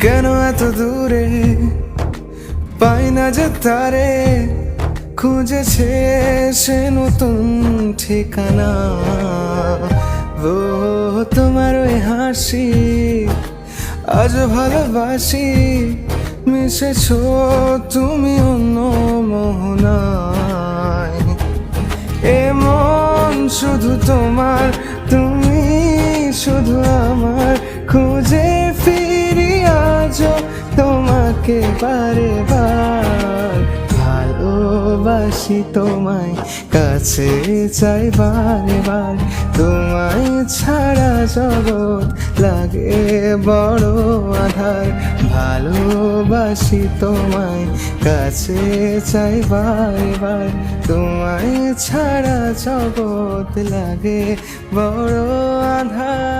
কেন এত দূরে পাই না যে তারে, খুঁজেছে সে নতুন ঠিকানা। ও তোমার ওই হাসি আজ ভালোবাসি, মিশেছো তুমি অন্য মোহনায়। এ মন শুধু তোমার, তুমি শুধু আমার, খুঁজে ফিরি আজও তোমাকে বারে বার। ভালোবাসি তোমায়, কাছে চাই বারে বার, তোমায় ছাড়া জগৎ লাগে বড় আধার। ভালোবাসি তোমায়, কাছে চাই বারে বার, তোমায় ছাড়া জগৎ লাগে বড় আধার।